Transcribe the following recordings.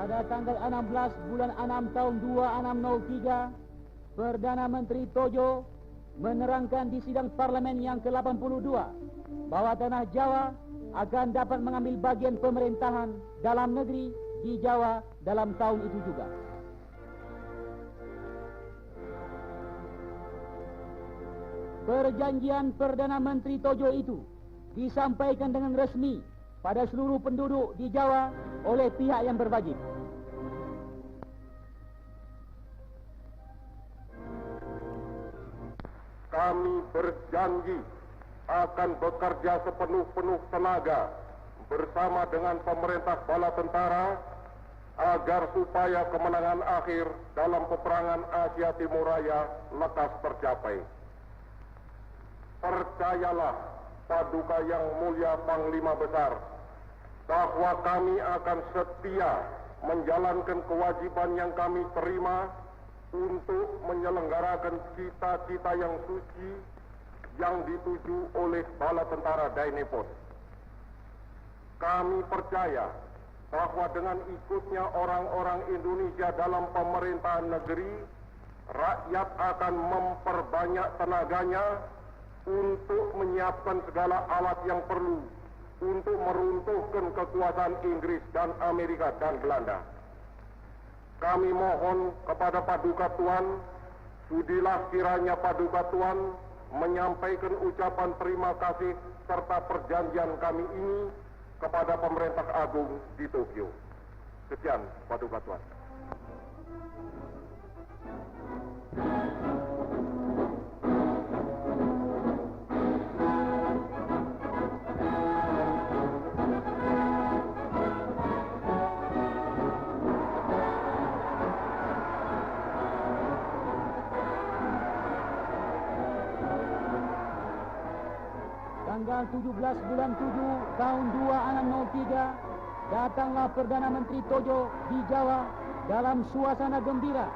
Pada tanggal 16 bulan 6 tahun 2603, Perdana Menteri Tojo menerangkan di sidang parlemen yang ke-82 bahwa tanah Jawa akan dapat mengambil bagian pemerintahan dalam negeri di Jawa dalam tahun itu juga. Perjanjian Perdana Menteri Tojo itu disampaikan dengan resmi pada seluruh penduduk di Jawa oleh pihak yang berwajib. Kami berjanji akan bekerja sepenuh-penuh tenaga bersama dengan pemerintah bala tentara agar supaya kemenangan akhir dalam peperangan Asia Timur Raya lekas tercapai. Percayalah, Paduka Yang Mulia Panglima Besar, bahwa kami akan setia menjalankan kewajiban yang kami terima untuk menyelenggarakan cita-cita yang suci yang dituju oleh bala tentara Dainepon. Kami percaya bahwa dengan ikutnya orang-orang Indonesia dalam pemerintahan negeri, rakyat akan memperbanyak tenaganya untuk menyiapkan segala alat yang perlu untuk meruntuhkan kekuasaan Inggris dan Amerika dan Belanda. Kami mohon kepada Paduka Tuan, sudilah kiranya Paduka Tuan menyampaikan ucapan terima kasih serta perjanjian kami ini kepada Pemerintah Agung di Tokyo. Sekian, Paduka Tuan. Tanggal 17 bulan 7 tahun 2603, datanglah Perdana Menteri Tojo di Jawa dalam suasana gembira.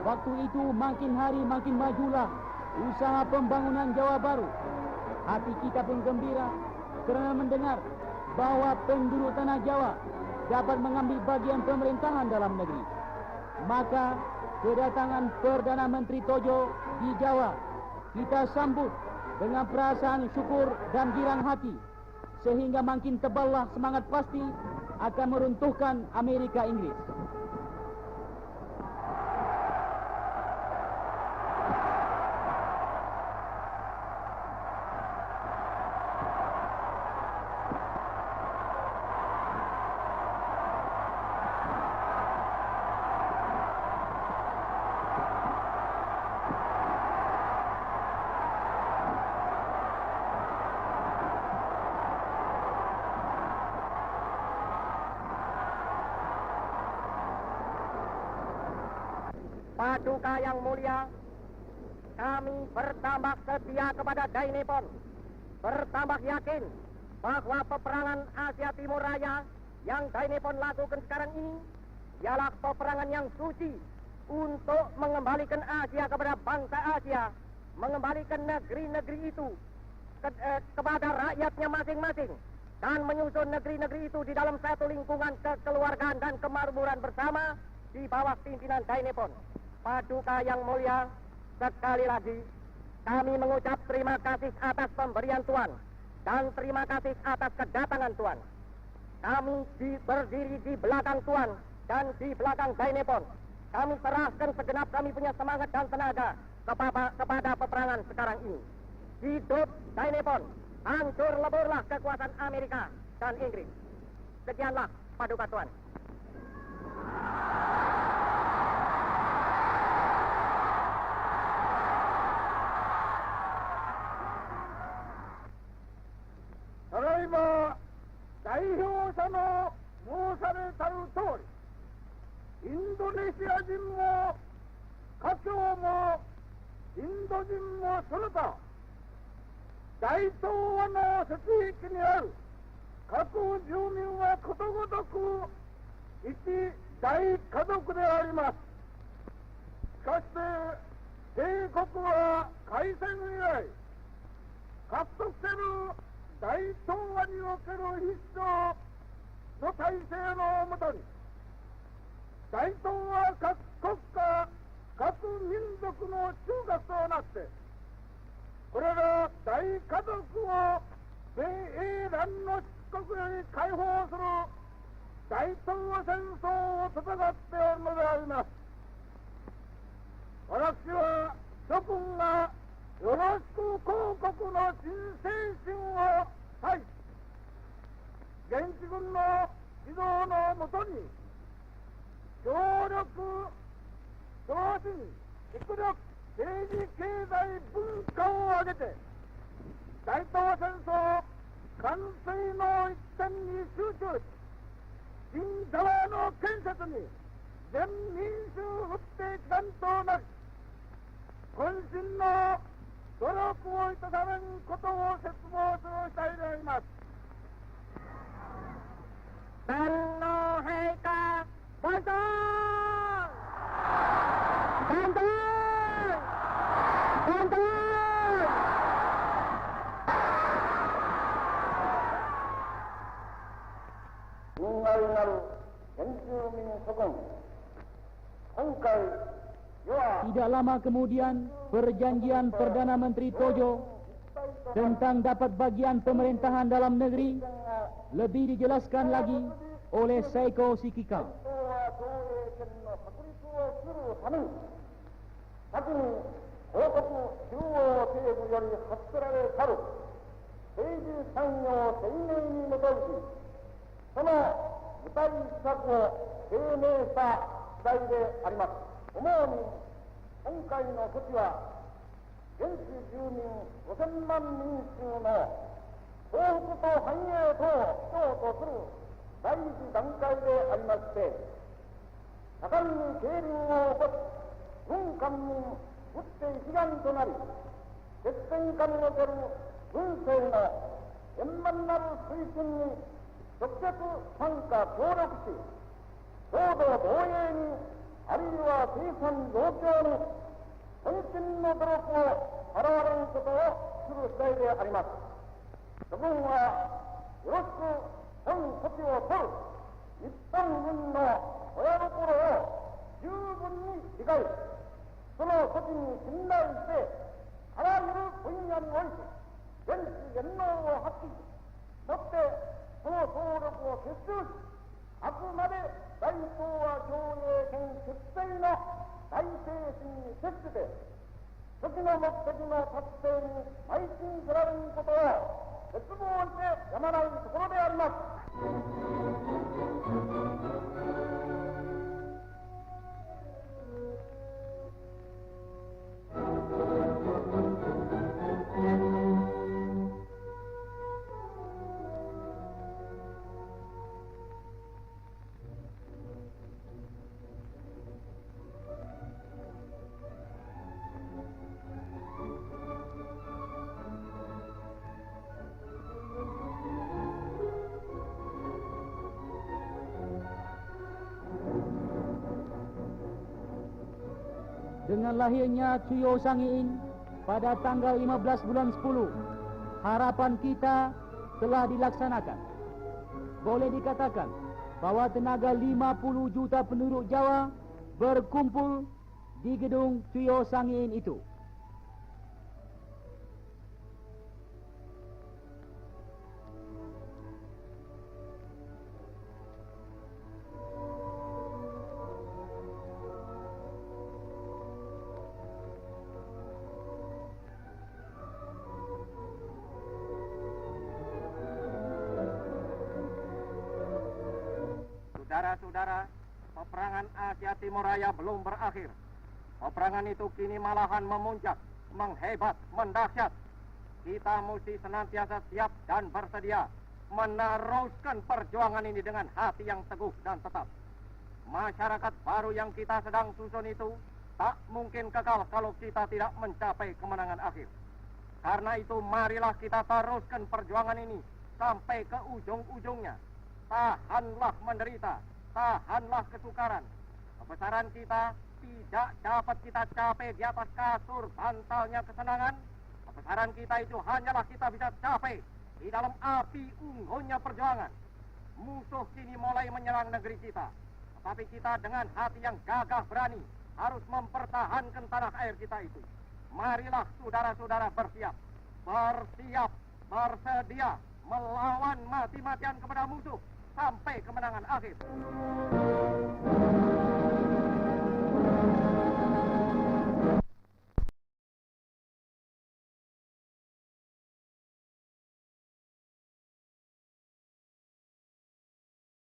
Waktu itu makin hari makin majulah usaha pembangunan Jawa Baru. Hati kita pun gembira kerana mendengar bahwa penduduk tanah Jawa dapat mengambil bagian pemerintahan dalam negeri. Maka kedatangan Perdana Menteri Tojo di Jawa kita sambut dengan perasaan syukur dan girang hati, sehingga makin teballah semangat pasti akan meruntuhkan Amerika Inggris. Paduka Yang Mulia, kami bertambah setia kepada Dainepon, bertambah yakin bahwa peperangan Asia Timur Raya yang Dainepon lakukan sekarang ini ialah peperangan yang suci untuk mengembalikan Asia kepada bangsa Asia, mengembalikan negeri-negeri itu kepada rakyatnya masing-masing, dan menyusun negeri-negeri itu di dalam satu lingkungan kekeluargaan dan kemakmuran bersama di bawah pimpinan Dainepon. Paduka Yang Mulia, sekali lagi kami mengucap terima kasih atas pemberian Tuan dan terima kasih atas kedatangan Tuan. Kami berdiri di belakang Tuan dan di belakang Dainepon. Kami serahkan segenap kami punya semangat dan tenaga kepada peperangan sekarang ini. Hidup Dainepon, hancur leburlah kekuasaan Amerika dan Inggris. Sekianlah, Paduka Tuan. Tadaima, 代表者の申されたる通り、インドネシア人も華僑もインド人もその他大東亜の設域にある各住民はことごとく一大家族であります。しかして帝国は開戦以来獲得せる大東亜における必勝の体制のもとに大東は各国家、各民族の中核となって、これら大家族を米英蘭の出国より解放する大東亜戦争を戦っておるのであります。私は諸君がよろしく広国の新精神を採し、現地軍の指導のもとに協力、同時に実力、政治、経済、文化を挙げて大東亜戦争完遂の一点に集中し、新ジャワの建設に全民衆復定機関となり、渾身の努力をいただめることを切望する次第であります。天皇陛下、万歳！万歳！万歳！親愛なる原住民諸君、今回 Tidak lama kemudian, perjanjian Perdana Menteri Tojo tentang dapat bagian pemerintahan dalam negeri lebih dijelaskan lagi oleh Seiko Shikika.今回の措置は、現地住民5000万民衆の幸福と繁栄とを主張とする第一段階でありまして、盛んに競輪を起こし、軍官民打って悲願となり、決戦下における軍政の円満なる推進に直接参加協力し、領土防衛にあるいは生産増強に渾身の努力を払われることをする次第であります。諸君はよろしく本措置を取る日本軍の親心を十分に理解し、その措置に信頼して、あらゆる分野において原始言能を発揮し、もってその総力を結集し、あくまで大東亜共栄圏決定の大精神に徹して初期の目的の達成に邁進せられることを絶望してやまないところであります。Dengan lahirnya Cuyo Sangiin pada tanggal 15 bulan 10, harapan kita telah dilaksanakan. Boleh dikatakan bahwa tenaga 50 juta penduduk Jawa berkumpul di gedung Cuyo Sangiin itu. Saudara-saudara, peperangan Asia Timur Raya belum berakhir. Peperangan itu kini malahan memuncak, menghebat, mendahsyat. Kita mesti senantiasa siap dan bersedia meneruskan perjuangan ini dengan hati yang teguh dan tetap. Masyarakat baru yang kita sedang susun itu tak mungkin kekal kalau kita tidak mencapai kemenangan akhir. Karena itu marilah kita teruskan perjuangan ini sampai ke ujung-ujungnya. Tahanlah menderita, tahanlah kesukaran. Kebesaran kita tidak dapat kita capai di atas kasur bantalnya kesenangan. Kebesaran kita itu hanyalah kita bisa capai di dalam api unggunnya perjuangan. Musuh kini mulai menyerang negeri kita. Tapi kita dengan hati yang gagah berani harus mempertahankan tanah air kita itu. Marilah saudara-saudara bersiap, bersedia melawan mati-matian kepada musuh sampai kemenangan akhir.